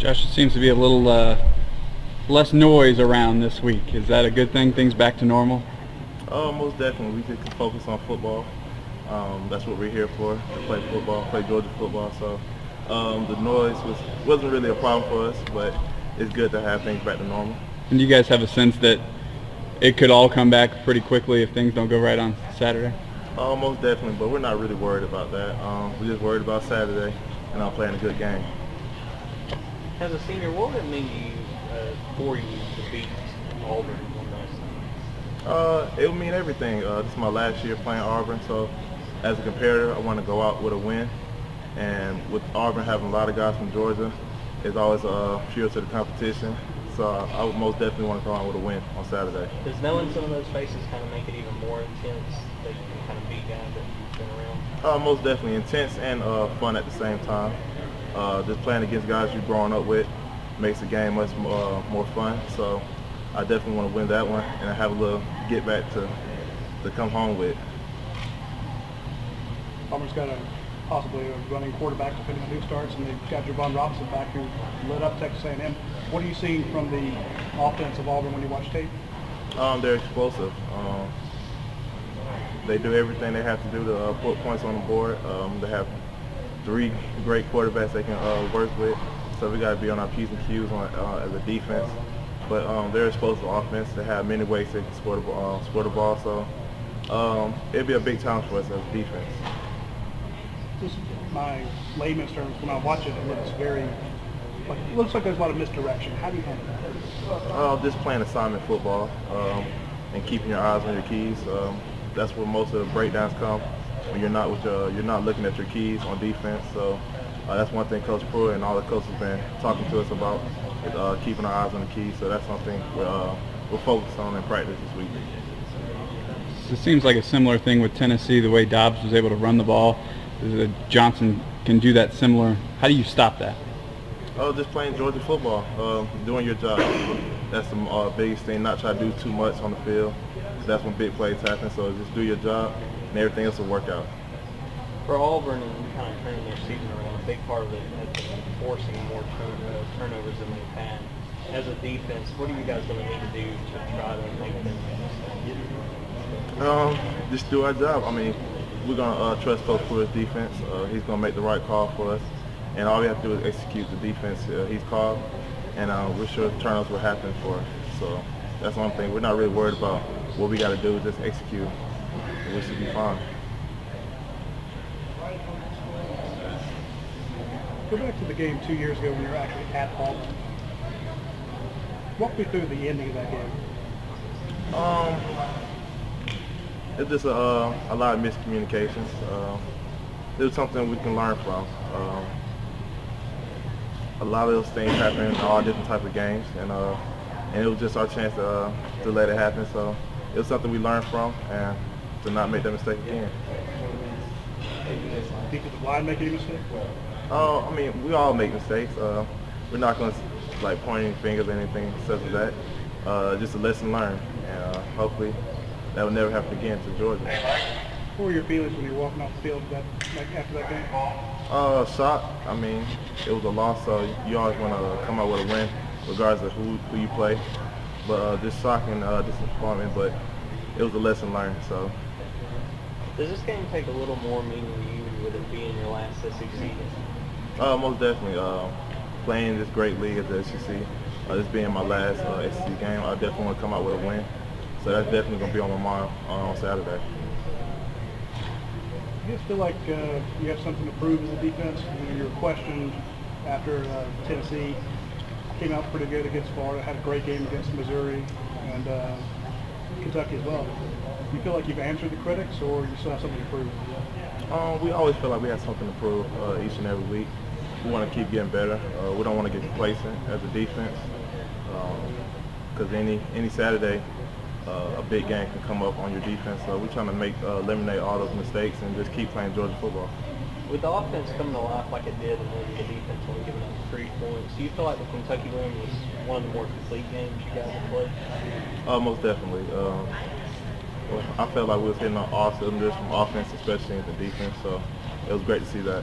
Josh, it seems to be a little less noise around this week. Is that a good thing? Things back to normal? Most definitely. We just can focus on football. That's what we're here for, to play football, play Georgia football. So the noise wasn't really a problem for us, but it's good to have things back to normal. And do you guys have a sense that it could all come back pretty quickly if things don't go right on Saturday? Most definitely, but we're not really worried about that. We're just worried about Saturday and playing a good game. As a senior, what would it mean to you, for you to beat Auburn one last time? It would mean everything. This is my last year playing Auburn, so as a competitor, I want to go out with a win. And with Auburn having a lot of guys from Georgia, it's always fuel to the competition. So I would most definitely want to go out with a win on Saturday. Does knowing some of those faces kind of make it even more intense that you can kind of beat guys that you've been around? Most definitely intense and fun at the same time. Just playing against guys you've grown up with makes the game much more fun. So I definitely want to win that one and have a little get back to come home with. Auburn's got possibly a running quarterback depending on who starts, and they've got Javon Robinson back who lit up Texas A&M. What are you seeing from the offense of Auburn when you watch tape? They're explosive. They do everything they have to do to put points on the board. They have 3 great quarterbacks they can work with, so we got to be on our P's and Q's as a defense. But they're explosive offense. They have many ways they can score the ball, so it'd be a big challenge for us as a defense. Just my layman's terms, when I watch it, it looks like there's a lot of misdirection. How do you handle that? Just playing assignment football and keeping your eyes on your keys. That's where most of the breakdowns come, when you're not looking at your keys on defense. So that's one thing Coach Pruitt and all the coaches have been talking to us about, is keeping our eyes on the keys. So that's something we're focused on in practice this week. It seems like a similar thing with Tennessee, the way Dobbs was able to run the ball. Johnson can do that similar. How do you stop that? Just playing Georgia football, doing your job. That's the biggest thing, not try to do too much on the field. That's when big plays happen, so just do your job and everything else will work out. For Auburn and kind of turning their season around, a big part of it has been forcing more turnovers than they've had. As a defense, what are you guys going to need to do to try to make them? Just do our job. I mean, we're going to trust Coach Pruitt's defense. He's going to make the right call for us, and all we have to do is execute the defense he's called, and we're sure turnovers will happen for us. So that's one thing. We're not really worried about what we got to do, just execute. We should be fine. Go back to the game 2 years ago when you were actually at Auburn. Walk me through the ending of that game. It's just a lot of miscommunications. It was something we can learn from. A lot of those things happen in all different types of games, and it was just our chance to let it happen. So it was something we learned from, and to not make that mistake again. Defensive line make any mistake? I mean, we all make mistakes. We're not going to point any fingers or anything such as that. Just a lesson learned, and hopefully that will never happen again to Georgia. What were your feelings when you were walking off the field after that game? Shocked. I mean, it was a loss, so you always want to come out with a win, regardless of who you play. But just shocking, disappointment, but it was a lesson learned. So. Does this game take a little more meaning to you with it being your last SEC season? Most definitely. Playing this great league at the SEC, this being my last SEC game, I definitely want to come out with a win. So that's definitely going to be on my mind on Saturday. Do you guys feel like you have something to prove as a defense? You were questioned after Tennessee came out pretty good against Florida, had a great game against Missouri and Kentucky as well. Do you feel like you've answered the critics, or you still have something to prove? We always feel like we have something to prove each and every week. We want to keep getting better. We don't want to get complacent as a defense, because any Saturday, a big game can come up on your defense. So we're trying to eliminate all those mistakes and just keep playing Georgia football. With the offense coming to life like it did and then the defense only giving up 3 points, do you feel like the Kentucky win was one of the more complete games you guys have played? Most definitely. I felt like we was hitting on all cylinders from offense, especially in the defense. So it was great to see that.